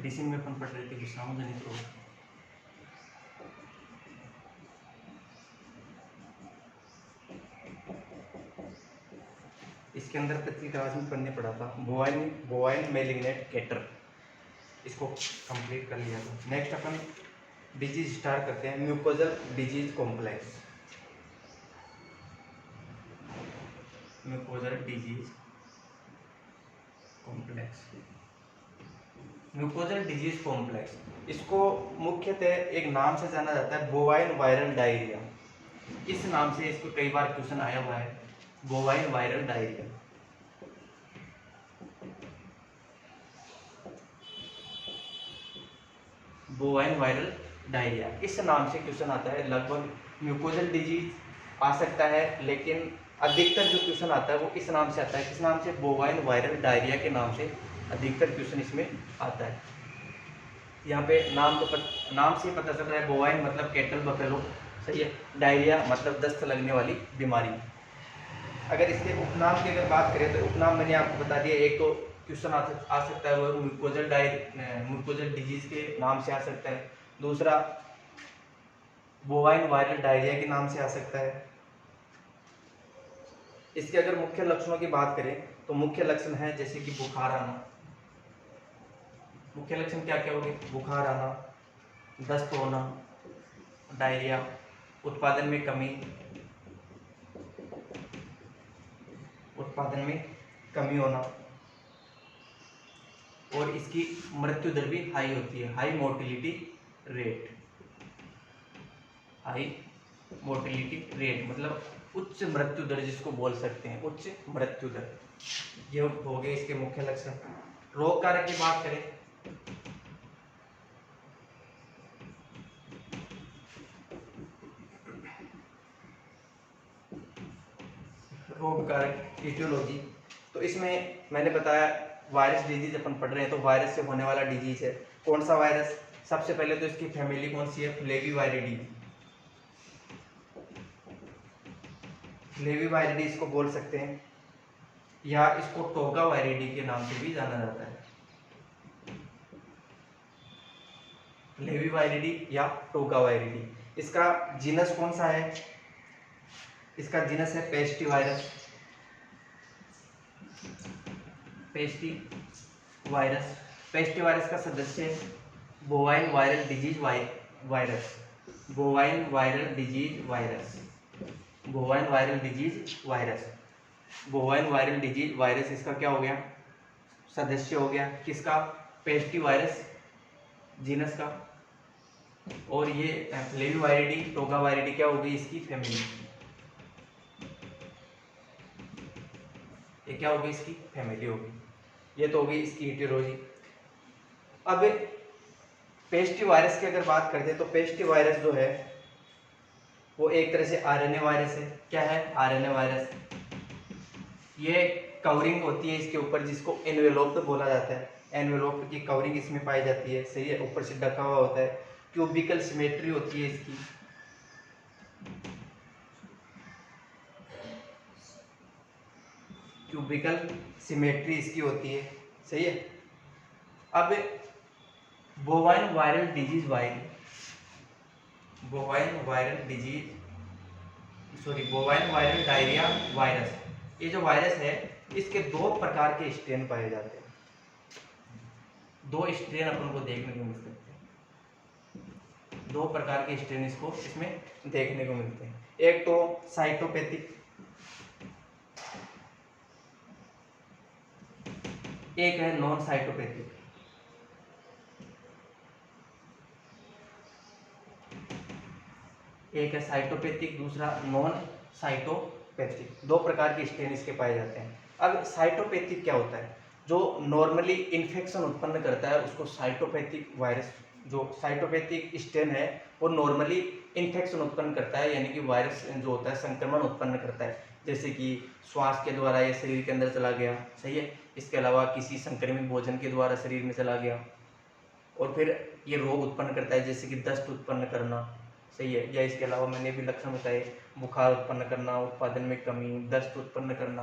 Medicine में अपन पढ़ रहे थे विषाणु जनित रोग। इसके अंदर पिछली क्लास में पढ़ने पड़ा था बोवाइन मैलिग्नेंट कैटर, इसको कंप्लीट कर लिया था। नेक्स्ट अपन डिजीज स्टार्ट करते हैं, mucosal disease complex. Mucosal disease complex, mucosal disease complex, इसको मुख्यतः एक नाम से जाना जाता है, बोवाइन वायरल डायरिया। इस नाम से इसको कई बार क्वेश्चन आया हुआ है, bovine viral diarrhoea. Bovine viral diarrhoea इस नाम से क्वेश्चन आता है। लगभग म्यूकोजल डिजीज आ सकता है, लेकिन अधिकतर जो क्वेश्चन आता है वो इस नाम से आता है। किस नाम से? बोवाइन वायरल डायरिया के नाम से अधिकतर क्वेश्चन इसमें आता है। यहाँ पे नाम से पता चल रहा है, बोवाइन मतलब कैटल बफेलो, सही है। डायरिया मतलब दस्त लगने वाली बीमारी। अगर इसके उपनाम की अगर बात करें तो उपनाम मैंने आपको बता दिया। एक तो क्वेश्चन आ सकता है वो म्यूकोजल डिजीज के नाम से आ सकता है। दूसरा बोवाइन वायरल डायरिया के नाम से आ सकता है। इसके अगर मुख्य लक्षणों की बात करें तो मुख्य लक्षण है जैसे कि बुखार आना। मुख्य लक्षण क्या क्या होंगे? बुखार आना, दस्त होना, डायरिया, उत्पादन में कमी होना, और इसकी मृत्यु दर भी हाई होती है, हाई मोर्टिलिटी रेट मतलब उच्च मृत्यु दर जिसको बोल सकते हैं, उच्च मृत्यु दर। ये हो गए इसके मुख्य लक्षण। रोग कारक की बात करें रोग कारक इटियोलॉजी, तो इसमें मैंने बताया वायरस डिजीज अपन पढ़ रहे हैं, तो वायरस से होने वाला डिजीज है। कौन सा वायरस? सबसे पहले तो इसकी फैमिली कौन सी है? फ्लेविवायरिडी। फ्लेविवायरिडी इसको बोल सकते हैं, या इसको टोगावायरिडी के नाम से भी जाना जाता है। फ्लेविवायरिडी या टोगावायरिडी। इसका जीनस कौन सा है? इसका जीनस है पेस्टिवायरस। पेस्टिवायरस का सदस्य bovine viral disease virus. Bovine viral disease virus इसका क्या हो गया? सदस्य हो गया। किसका? पेस्टिवायरस जीनस का। और ये फ्लेविवायरिडी टोगावायरिडी क्या होगी? इसकी फैमिली। ये क्या होगी? इसकी फैमिली होगी। ये तो होगी इसकी इटियोलॉजी। अब पेस्टिवायरस की अगर बात करते हैं तो पेस्टिवायरस जो है वो एक तरह से आरएनए वायरस है। क्या है? RNA virus. ये कवरिंग होती है इसके ऊपर जिसको एनवेलोप बोला जाता है। एनवेलोप की कवरिंग इसमें पाई जाती है, सही है। ऊपर से ढका हुआ होता है। क्यूबिकल सिमेट्री होती है इसकी। क्यूबिकल सिमेट्री इसकी होती है, सही है। अब बोवाइन वायरल डायरिया वायरस, ये जो वायरस है इसके दो प्रकार के स्ट्रेन पाए जाते हैं। दो स्ट्रेन अपन को देखने को मिल सकते हैं। दो प्रकार के स्ट्रेन इसमें देखने को मिलते हैं। एक तो साइटोपैथिक, एक है नॉन साइटोपैथिक। एक है साइटोपैथिक, दूसरा नॉन साइटोपैथिक। दो प्रकार के स्ट्रेन इसके पाए जाते हैं। अब साइटोपैथिक क्या होता है? जो नॉर्मली इन्फेक्शन उत्पन्न करता है उसको साइटोपैथिक वायरस, जो साइटोपैथिक स्ट्रेन है वो नॉर्मली इन्फेक्शन उत्पन्न करता है, यानी कि वायरस जो होता है संक्रमण उत्पन्न करता है, जैसे कि श्वास के द्वारा ये शरीर के अंदर चला गया, सही है। इसके अलावा किसी संक्रमित भोजन के द्वारा शरीर में चला गया और फिर ये रोग उत्पन्न करता है, जैसे कि दस्त उत्पन्न करना, सही है। या इसके अलावा मैंने भी लक्षण बताए, बुखार उत्पन्न करना, उत्पादन में कमी, दस्त उत्पन्न करना,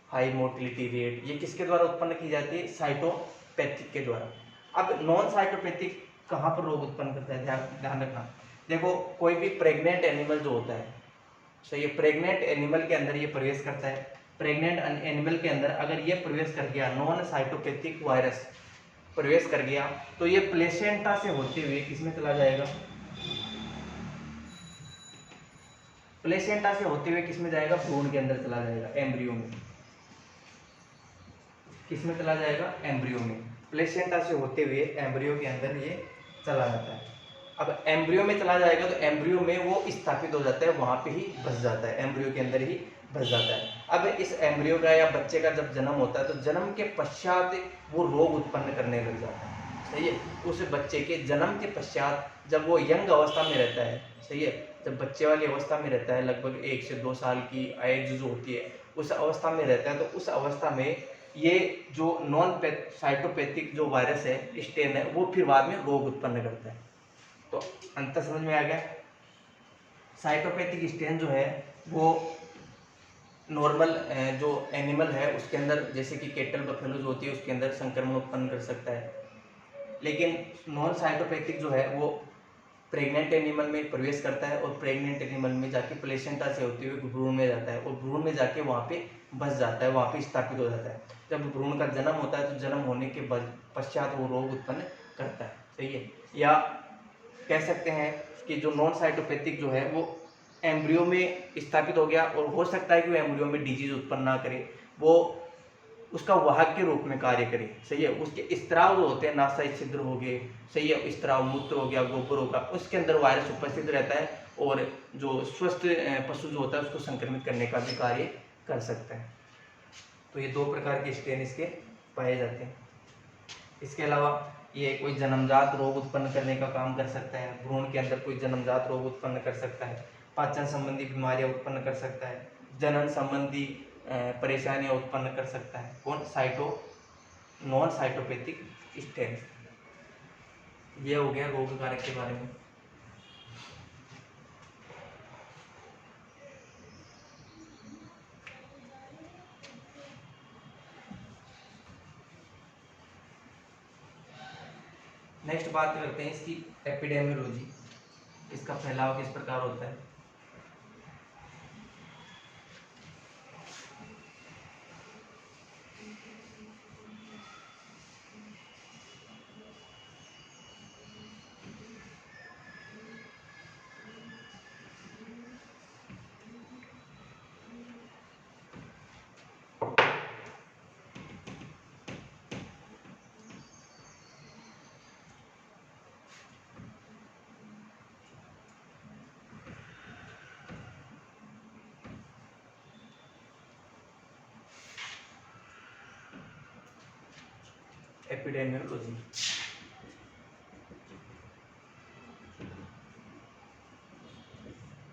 हाई मोर्टिलिटी रेट। ये किसके द्वारा उत्पन्न की जाती है? साइटोपैथिक के द्वारा। अब नॉन साइटोपैथिक कहाँ पर रोग उत्पन्न करता है, ध्यान ध्यान रखना। देखो कोई भी प्रेग्नेंट एनिमल जो होता है, सही है, प्रेग्नेंट एनिमल के अंदर ये प्रवेश करता है। प्रेग्नेंट एनिमल के अंदर अगर ये प्रवेश कर गया, नॉन साइटोपैथिक वायरस प्रवेश कर गया, तो ये प्लेसेंटा से होते हुए किसमें चला जाएगा, प्लेसेंटा से होते हुए किसमें जाएगा, भ्रूण के अंदर चला जाएगा, एम्ब्रियो में। किसमें चला जाएगा, एम्ब्रियो में। प्लेसेंटा से होते हुए एम्ब्रियो के अंदर ये चला जाता है। अब एम्ब्रियो में चला जाएगा तो एम्ब्रियो में वो स्थापित हो जाता है, वहां पे ही बस जाता है, एम्ब्रियो के अंदर ही बस जाता है। अब इस एम्ब्रियो का या बच्चे का जब जन्म होता है तो जन्म के पश्चात वो रोग उत्पन्न करने लग जाता है, सही है। उस बच्चे के जन्म के पश्चात जब वो यंग अवस्था में रहता है, सही है, जब बच्चे वाली अवस्था में रहता है, लगभग 1 से 2 साल की एज जो होती है उस अवस्था में रहता है, तो उस अवस्था में ये जो नॉन साइटोपैथिक जो वायरस है, स्टेन है, वो फिर बाद में रोग उत्पन्न करता है। तो अंतर समझ में आ गया। साइटोपैथिक स्टेन जो है वो नॉर्मल जो एनिमल है उसके अंदर, जैसे कि केटल बफेलो जो होती है उसके अंदर संक्रमण उत्पन्न कर सकता है, लेकिन नॉन साइटोपैथिक जो है वो प्रेग्नेंट एनिमल में प्रवेश करता है और प्रेग्नेंट एनिमल में जाके प्लेसेंटा से होते हुए भ्रूण में जाता है और भ्रूण में जाके वहाँ पे बस जाता है, वहाँ पे स्थापित हो जाता है। जब भ्रूण का जन्म होता है तो जन्म होने के पश्चात वो रोग उत्पन्न करता है, सही है। या कह सकते हैं कि जो नॉन साइटोपैथिक जो है वो एम्ब्रियो में स्थापित हो गया और हो सकता है कि वो एम्ब्रियो में डिजीज उत्पन्न ना करे, वो उसका वाहक के रूप में कार्य करे, सही है। उसके स्त्राव जो होते हैं, नासाई छिद्र हो गए, सही है, स्त्राव मूत्र हो गया, गोबर होगा, उसके अंदर वायरस उपस्थित रहता है और जो स्वस्थ पशु जो होता है उसको संक्रमित करने का भी कार्य कर सकता है। तो ये 2 प्रकार के स्टेन इसके पाए जाते हैं। इसके अलावा ये कोई जन्मजात रोग उत्पन्न करने का काम कर सकता है, भ्रूण के अंदर कोई जन्मजात रोग उत्पन्न कर सकता है, पाचन संबंधी बीमारियां उत्पन्न कर सकता है, जनन संबंधी परेशानियां उत्पन्न कर सकता है। कौन, नॉन साइटोपैथिक स्टेन। ये हो गया रोग कारक के बारे में। नेक्स्ट बात करते हैं इसकी एपिडेमियोलॉजी, इसका फैलाव किस प्रकार होता है। एपिडेमियोलॉजी,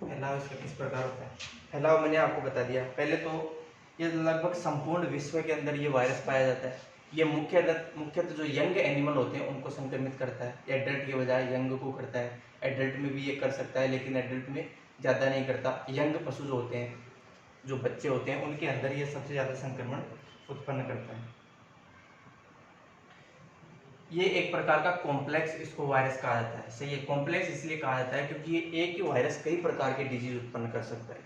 फैलाव इसका किस प्रकार होता है। फैलाव मैंने आपको बता दिया। पहले तो ये लगभग संपूर्ण विश्व के अंदर ये वायरस पाया जाता है। ये मुख्यतः जो यंग एनिमल होते हैं उनको संक्रमित करता है, एडल्ट के बजाय यंग को करता है। एडल्ट में भी ये कर सकता है लेकिन एडल्ट में ज़्यादा नहीं करता। यंग पशु जो होते हैं, जो बच्चे होते हैं, उनके अंदर ये सबसे ज़्यादा संक्रमण उत्पन्न करता है। ये एक प्रकार का कॉम्प्लेक्स इसको वायरस कहा जाता है, सही है। कॉम्प्लेक्स इसलिए कहा जाता है क्योंकि ये एक ही वायरस कई प्रकार के डिजीज उत्पन्न कर सकता है।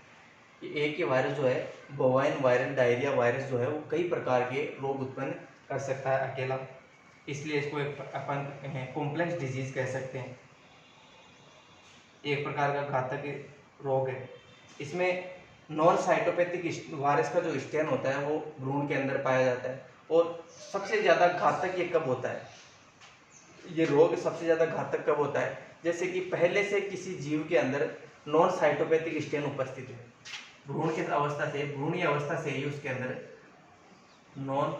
ये एक ही वायरस जो है, बोवाइन वायरल डायरिया वायरस जो है, वो कई प्रकार के रोग उत्पन्न कर सकता है अकेला, इसलिए इसको अपन कॉम्प्लेक्स डिजीज कह सकते हैं। एक प्रकार का घातक रोग है। इसमें नॉन साइटोपैथिक वायरस का जो स्टेन होता है वो भ्रूण के अंदर पाया जाता है। और सबसे ज़्यादा घातक ये कब होता है, ये रोग सबसे ज़्यादा घातक कब होता है, जैसे कि पहले से किसी जीव के अंदर नॉन साइटोपैथिक स्टेन उपस्थित है, भ्रूण की अवस्था से, भ्रूणीय अवस्था से ही उसके अंदर नॉन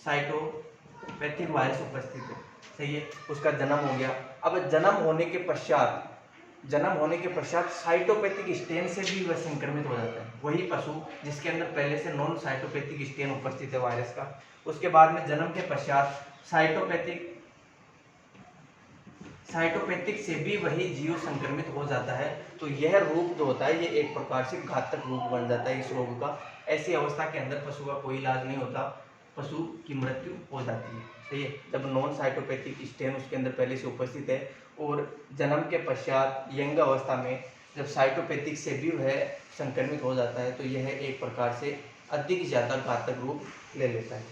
साइटोपैथिक वायरस उपस्थित है, सही है। उसका जन्म हो गया। अब जन्म होने के पश्चात साइटोपैथिक स्टेन से भी वह संक्रमित हो जाता है, वही पशु जिसके अंदर पहले से नॉन साइटोपैथिक स्टेन उपस्थित है वायरस का। उसके बाद में जन्म के पश्चात साइटोपैथिक से भी वही जीव संक्रमित हो जाता है। तो यह रूप जो होता है ये एक प्रकार से घातक रूप बन जाता है इस रोग का। ऐसी अवस्था के अंदर पशु का कोई इलाज नहीं होता, पशु की मृत्यु हो जाती है। सही है, जब नॉन साइटोपैथिक स्टेन उसके अंदर पहले से उपस्थित है और जन्म के पश्चात यंग अवस्था में जब साइटोपैथिक से भी वह संक्रमित हो जाता है तो यह एक प्रकार से अधिक ज़्यादा घातक रूप ले लेता है।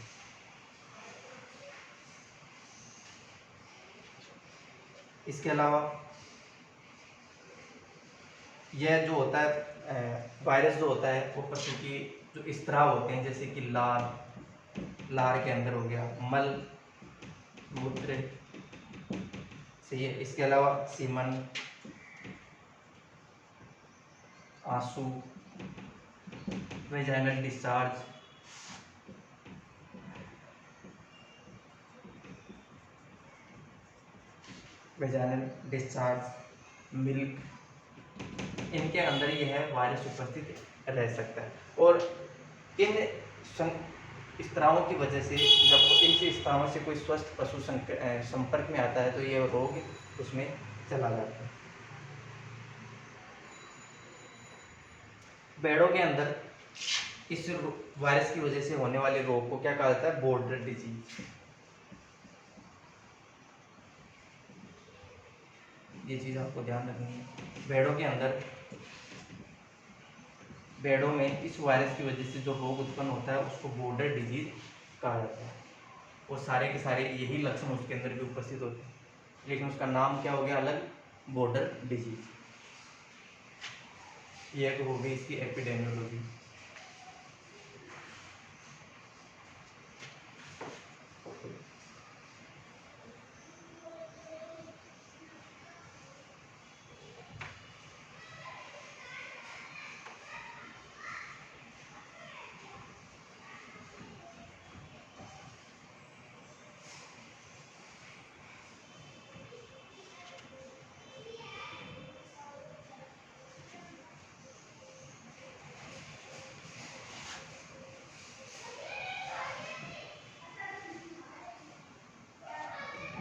इसके अलावा यह जो होता है वायरस जो होता है वो पशु की जो स्त्राव होते हैं जैसे कि लार के अंदर हो गया, मल मूत्र, सही है, इसके अलावा सीमन, आंसू, वेजाइनल डिस्चार्ज, मिल्क, इनके अंदर यह वायरस उपस्थित रह सकता है। और इन स्त्रावों की वजह से जब इन स्त्रावों से कोई स्वस्थ पशु संपर्क में आता है तो यह रोग उसमें चला जाता है। भेड़ों के अंदर इस वायरस की वजह से होने वाले रोग को क्या कहा जाता है? Border disease. ये चीज आपको ध्यान रखनी है। भेड़ों में इस वायरस की वजह से जो रोग उत्पन्न होता है उसको बॉर्डर डिजीज कहा जाता है और सारे के सारे यही लक्षण उसके अंदर भी उपस्थित होते हैं, लेकिन उसका नाम क्या हो गया अलग? Border disease. ये तो हो गई इसकी एपिडेमियोलॉजी।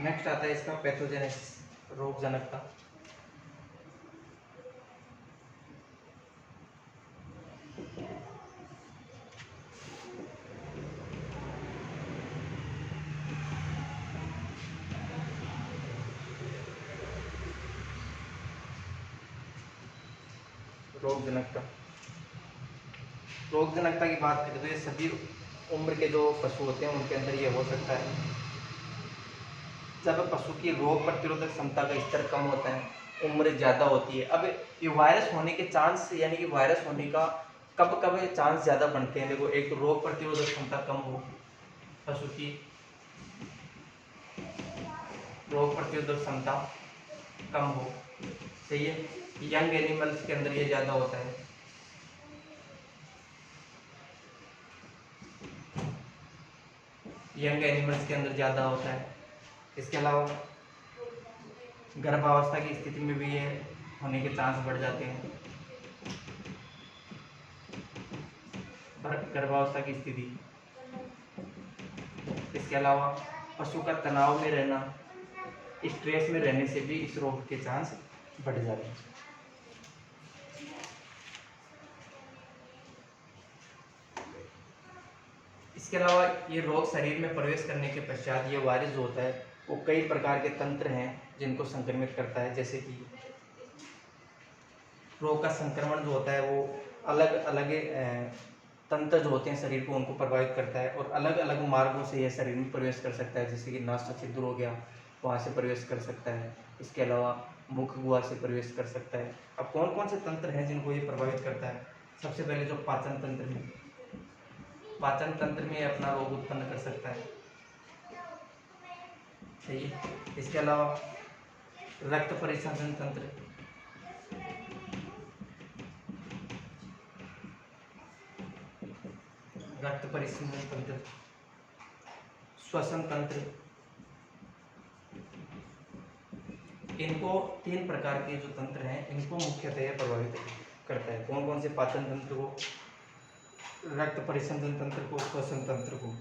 नेक्स्ट आता है इसका पैथोजेनेसिस, रोग जनकता। रोग जनकता की बात करें तो ये सभी उम्र के जो पशु होते हैं उनके अंदर ये हो सकता है। जब पशु की रोग प्रतिरोधक क्षमता का स्तर कम होता है, उम्र ज़्यादा होती है। अब ये वायरस होने के चांस यानी कि वायरस होने का कब कब चांस ज़्यादा बनते हैं? देखो, एक तो रोग प्रतिरोधक क्षमता कम हो पशु की, रोग प्रतिरोधक क्षमता कम हो, सही है। यंग एनिमल्स के अंदर ये ज़्यादा होता है। यंग एनिमल्स के अंदर ज़्यादा होता है। इसके अलावा गर्भावस्था की स्थिति में भी ये होने के चांस बढ़ जाते हैं। गर्भावस्था की स्थिति, इसके अलावा पशु का तनाव में रहना, स्ट्रेस में रहने से भी इस रोग के चांस बढ़ जाते हैं। इसके अलावा ये रोग शरीर में प्रवेश करने के पश्चात ये वायरस जो होता है वो कई प्रकार के तंत्र हैं जिनको संक्रमित करता है। जैसे कि रोग का संक्रमण जो होता है वो अलग अलग तंत्र जो होते हैं शरीर को उनको प्रभावित करता है और अलग अलग मार्गों से यह शरीर में प्रवेश कर सकता है। जैसे कि नासा छिद्र हो गया, वहाँ से प्रवेश कर सकता है। इसके अलावा मुख गुहा से प्रवेश कर सकता है। अब कौन कौन से तंत्र हैं जिनको ये प्रभावित करता है? सबसे पहले जो पाचन तंत्र में अपना रोग उत्पन्न कर सकता है, सही है। इसके अलावा रक्त परिसंचरण तंत्र, श्वसन तंत्र, इनको तीन प्रकार के जो तंत्र हैं इनको मुख्यतः प्रभावित करता है। कौन कौन से? पाचन तंत्र को, रक्त परिसंचरण तंत्र को, श्वसन तंत्र को।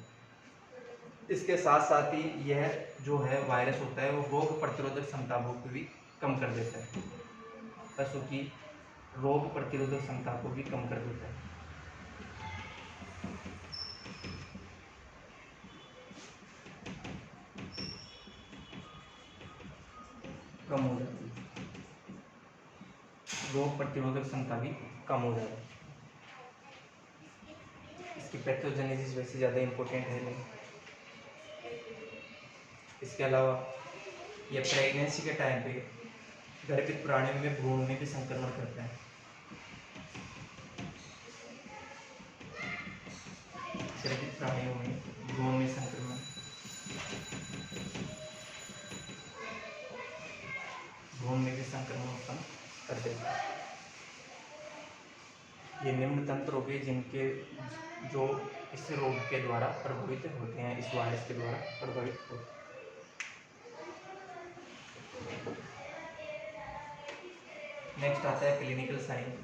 इसके साथ साथ ही यह जो है वायरस होता है वो रोग प्रतिरोधक क्षमता को भी कम कर देता है। पशु की रोग प्रतिरोधक क्षमता को भी कम कर देता है। कम हो जाती है, रोग प्रतिरोधक क्षमता भी कम हो जाती है। इसकी पैथोजेनेसिस वैसे ज़्यादा इम्पोर्टेंट है नहीं। इसके अलावा ये प्रेगनेंसी के टाइम पे गर्भित प्राणियों में भ्रूण में भी संक्रमण करता है। गर्भित प्राणियों में भ्रूण में संक्रमण, भ्रूण में भी संक्रमण उत्पन्न कर देता है। ये निम्न तंत्र हो गए जिनके जो इस रोग के द्वारा प्रभावित होते हैं, इस वायरस के द्वारा प्रभावित होते हैं। नेक्स्ट आता है क्लिनिकल साइन।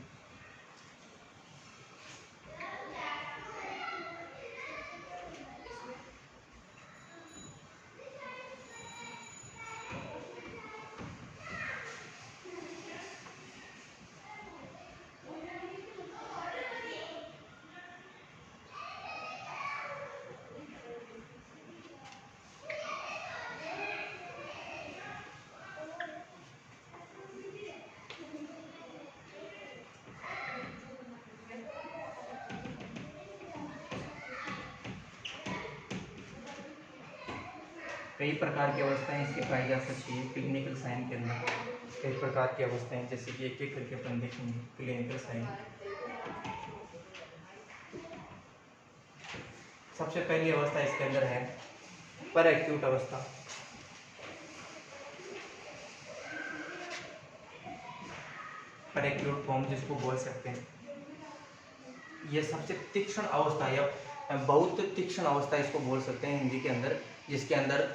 कई प्रकार की अवस्थाएं इसकी पाई जा सकती है क्लिनिकल साइन के अंदर। कई प्रकार की अवस्थाएं, जैसे कि एक एक करके अपन देखेंगे क्लिनिकल साइन। सबसे पहली अवस्था इसके अंदर है पर एक्यूट अवस्था। पर एक्यूट फॉर्म जिसको बोल सकते हैं, यह सबसे तीक्ष्ण अवस्था या बहुत तीक्ष्ण अवस्था इसको बोल सकते हैं हिंदी के अंदर, जिसके अंदर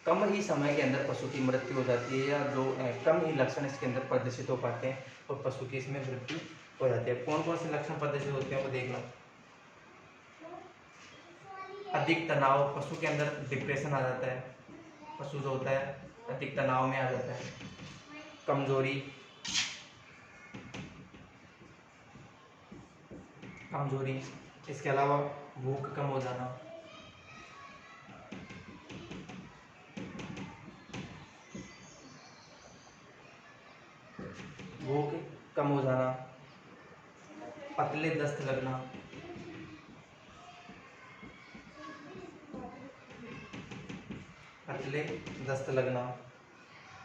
कम ही समय के अंदर पशु की मृत्यु हो जाती है, या जो कम ही लक्षण इसके अंदर प्रदर्शित हो पाते हैं और पशु की इसमें मृत्यु हो जाती है। कौन कौन से लक्षण प्रदर्शित होते हैं वो देखना। अधिक तनाव, पशु के अंदर डिप्रेशन आ जाता है, पशु जो होता है अधिक तनाव में आ जाता है। कमजोरी, कमजोरी, इसके अलावा भूख कम हो जाना, भूख कम हो जाना, पतले दस्त लगना, पतले दस्त लगना,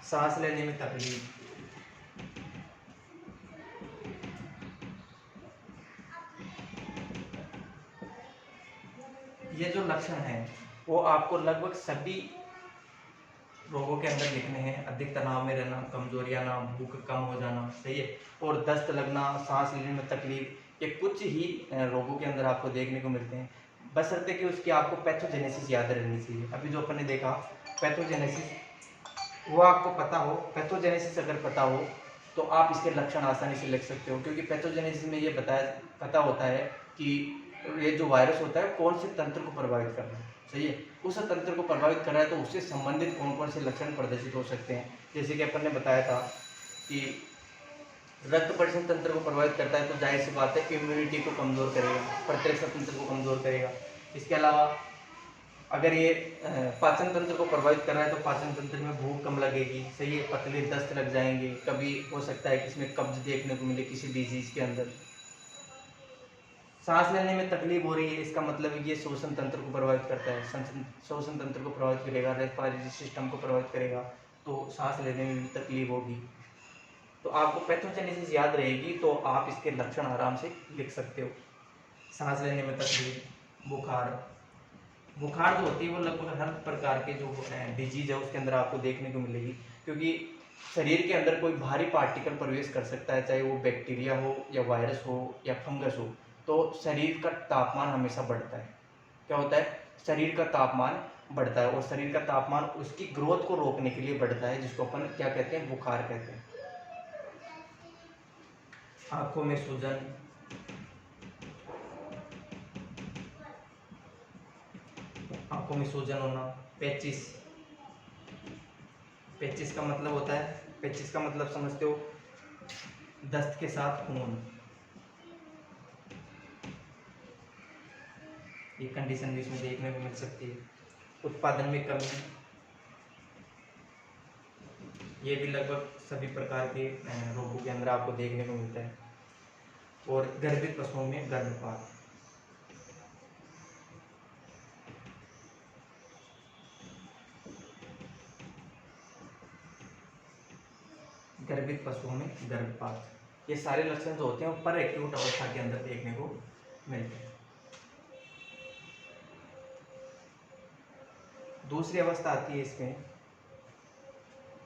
सांस लेने में तकलीफ, ये जो लक्षण हैं वो आपको लगभग सभी रोगों के अंदर लिखने हैं। अधिक तनाव में रहना, कमजोरी आना, भूख कम हो जाना, सही है, और दस्त लगना, सांस लेने में तकलीफ, ये कुछ ही रोगों के अंदर आपको देखने को मिलते हैं। बशर्ते कि उसकी आपको पैथोजेनेसिस याद रहनी चाहिए। अभी जो अपन ने देखा पैथोजेनेसिस, वो आपको पता हो, पैथोजेनेसिस अगर पता हो तो आप इसके लक्षण आसानी से लिख सकते हो, क्योंकि पैथोजेनेसिस में ये पता होता है कि ये जो वायरस होता है कौन से तंत्र को प्रभावित कर रहा है, सही है, उस तंत्र को प्रभावित कर रहा है तो उससे संबंधित कौन कौन से लक्षण प्रदर्शित हो सकते हैं। जैसे कि अपन ने बताया था कि रक्त परिसंचरण तंत्र को प्रभावित करता है तो जाहिर सी बात है इम्यूनिटी को कमजोर करेगा, प्रतिरक्षा तंत्र को कमजोर करेगा। इसके अलावा अगर ये पाचन तंत्र को प्रभावित कर रहा है तो पाचन तंत्र में भूख कम लगेगी, सही है, पतले दस्त लग जाएंगे, कभी हो सकता है कि इसमें कब्ज देखने को मिले किसी डिजीज के अंदर। सांस लेने में तकलीफ हो रही है, इसका मतलब है ये श्वसन तंत्र को प्रभावित करता है, श्वसन तंत्र को प्रभावित करेगा, रेस्पिरेटरी सिस्टम को प्रभावित करेगा, तो सांस लेने में भी तकलीफ होगी। तो आपको पैथोजेनेसिस याद रहेगी तो आप इसके लक्षण आराम से लिख सकते हो। सांस लेने में तकलीफ, बुखार, बुखार जो होती है वो लगभग हर प्रकार के जो डिजीज है उसके अंदर आपको देखने को मिलेगी, क्योंकि शरीर के अंदर कोई भारी पार्टिकल प्रवेश कर सकता है, चाहे वो बैक्टीरिया हो या वायरस हो या फंगस हो, तो शरीर का तापमान हमेशा बढ़ता है। क्या होता है, शरीर का तापमान बढ़ता है, और शरीर का तापमान उसकी ग्रोथ को रोकने के लिए बढ़ता है, जिसको अपन क्या कहते हैं, बुखार कहते हैं। आंखों में सूजन, आंखों में सूजन होना, पेचिस, पेचिस का मतलब होता है, पेचिस का मतलब समझते हो, दस्त के साथ खून, ये कंडीशन भी इसमें देखने को मिल सकती है। उत्पादन में कमी, ये भी लगभग सभी प्रकार के रोगों के अंदर आपको देखने को मिलता है। और गर्भित पशुओं में गर्भपात, गर्भित पशुओं में गर्भपात, ये सारे लक्षण जो होते हैं वो पर एक्यूट अवस्था के अंदर देखने को मिलते हैं। दूसरी अवस्था आती है इसमें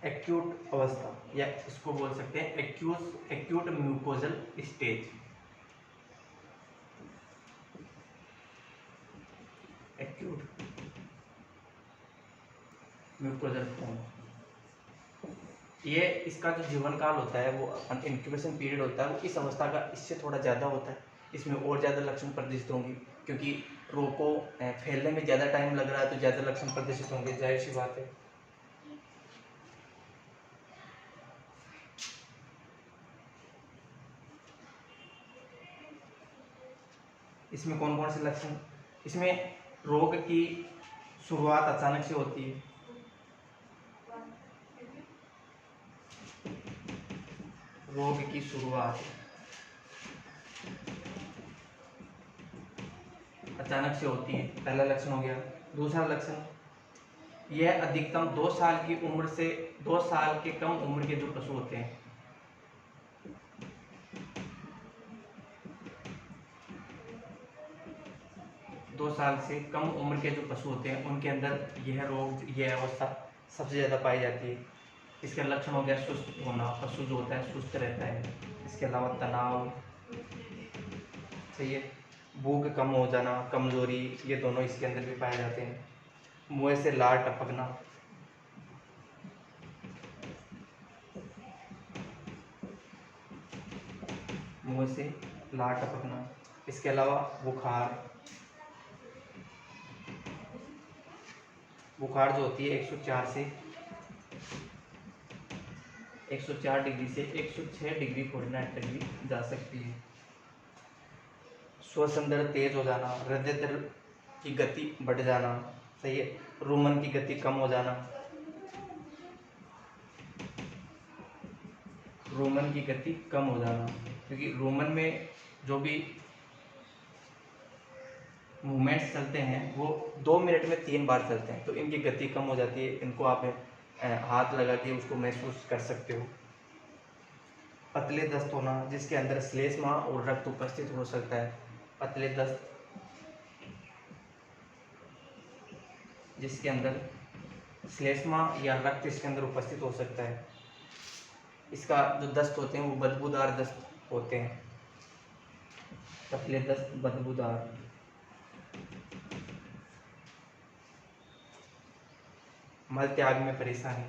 एक्यूट अवस्था, या इसको बोल सकते हैं acute mucosal stage. Acute mucosal form, ये इसका जो जीवन काल होता है वो इंक्यूबेशन पीरियड होता है वो इस अवस्था का इससे थोड़ा ज़्यादा होता है। इसमें और ज़्यादा लक्षण प्रदर्शित होंगे, क्योंकि रोग को फैलने में ज़्यादा टाइम लग रहा है तो ज़्यादा लक्षण प्रदर्शित होंगे, जाहिर सी बात है। इसमें कौन कौन से लक्षण, इसमें रोग की शुरुआत अचानक से होती है, रोग की शुरुआत अचानक से होती है, पहला लक्षण हो गया। दूसरा लक्षण, यह अधिकतम 2 साल की उम्र से 2 साल के कम उम्र के जो पशु होते हैं, 2 साल से कम उम्र के जो पशु होते हैं उनके अंदर यह रोग, यह अवस्था सबसे ज़्यादा पाई जाती है। इसका लक्षण हो गया सुस्त होना, पशु जो होता है सुस्त रहता है। इसके अलावा तनाव, सही है, भूख कम हो जाना, कमजोरी, ये दोनों इसके अंदर भी पाए जाते हैं। मुंह से लार टपकना, मुंह से लार टपकना। इसके अलावा बुखार, बुखार जो होती है 104 डिग्री से 106 डिग्री फ़ारेनहाइट तक भी जा सकती है। श्वसन दर तेज हो जाना, हृदय दर की गति बढ़ जाना, सही है, रोमन की गति कम हो जाना, रोमन की गति कम हो जाना, क्योंकि रोमन में जो भी मूवमेंट्स चलते हैं वो 2 मिनट में 3 बार चलते हैं, तो इनकी गति कम हो जाती है। इनको आप हाथ लगा के उसको महसूस कर सकते हो। पतले दस्त होना, जिसके अंदर श्लेष्मा और रक्त उपस्थित हो सकता है। पतले दस्त, जिसके अंदर श्लेष्मा या रक्त इसके अंदर उपस्थित हो सकता है। इसका जो दस्त होते हैं वो बदबूदार दस्त होते हैं। पतले दस्त बदबूदार। मल त्याग में परेशानी,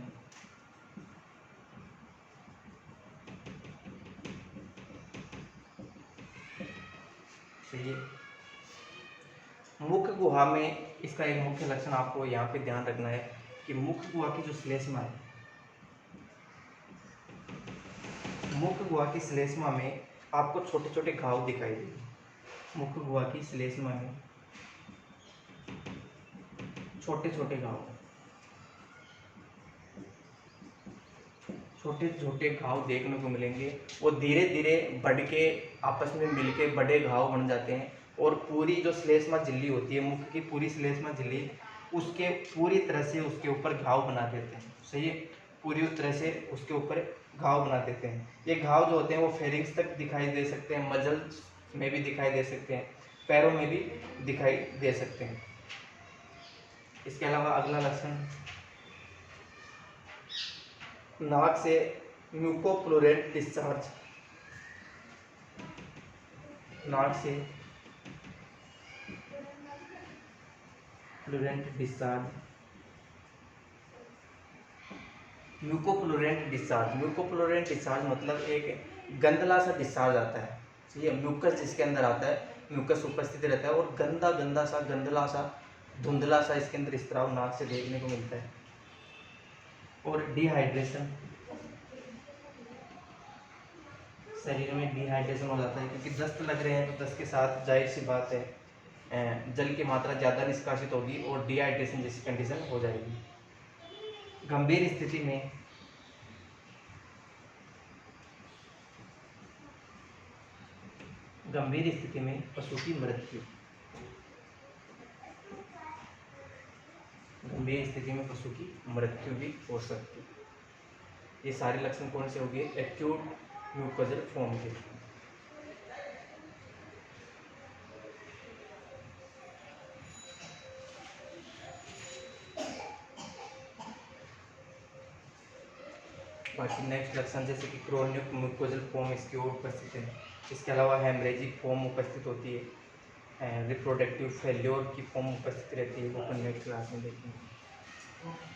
सही। मुख गुहा में इसका एक मुख्य लक्षण आपको यहाँ पे ध्यान रखना है कि मुख गुहा की जो श्लेष्मा है, मुख गुहा की श्लेष्मा में आपको छोटे छोटे घाव दिखाई देंगे। मुख गुहा की श्लेष्मा में छोटे छोटे घाव, छोटे छोटे घाव देखने को मिलेंगे। वो धीरे धीरे बढ़ के आपस में मिलके बड़े घाव बन जाते हैं, और पूरी जो श्लेष्मा झिल्ली होती है, मुख की पूरी श्लेष्मा झिल्ली, उसके पूरी तरह से उसके ऊपर घाव बना देते हैं, सही है, पूरी तरह से उसके ऊपर घाव बना देते हैं। ये घाव जो होते हैं वो फेरिंग्स तक दिखाई दे सकते हैं, मजल्स में भी दिखाई दे सकते हैं, पैरों में भी दिखाई दे सकते हैं। इसके अलावा अगला लक्षण, नाक से म्यूकोप्लूरेंट डिस्चार्ज, नाक से फ्लूरेंट डिस्चार्ज, म्यूकोप्लूरेंट डिस्चार्ज। म्यूकोप्लूरेंट डिस्चार्ज मतलब एक गंदला सा डिस्चार्ज आता है, ठीक है, म्यूकस जिसके अंदर आता है, म्यूकस उपस्थित रहता है और गंदा गंदा सा, गंदला सा, धुंधला सा इसके अंदर स्त्राव नाक से देखने को मिलता है। और डिहाइड्रेशन, शरीर में डिहाइड्रेशन हो जाता है, क्योंकि दस्त लग रहे हैं तो दस्त के साथ जाहिर सी बात है जल की मात्रा ज़्यादा निष्कासित होगी और डिहाइड्रेशन जैसी कंडीशन हो जाएगी। गंभीर स्थिति में गंभीर स्थिति में पशु की मृत्यु। गंभीर स्थिति में पशु की मृत्यु भी हो सकती है। ये सारे लक्षण कौन से हो गए? एक्यूट म्यूकोजल फॉर्म के। बाकी नेक्स्ट लक्षण जैसे कि क्रोनिक म्यूकोजल फॉर्म इसकी ओर उपस्थित है। इसके अलावा हेमरेजिक फॉर्म उपस्थित होती है, रिप्रोडक्टिव फेल्योर की फॉर्म उपस्थित रहती है, वो अपन नेक्स्ट क्लास में देखेंगे।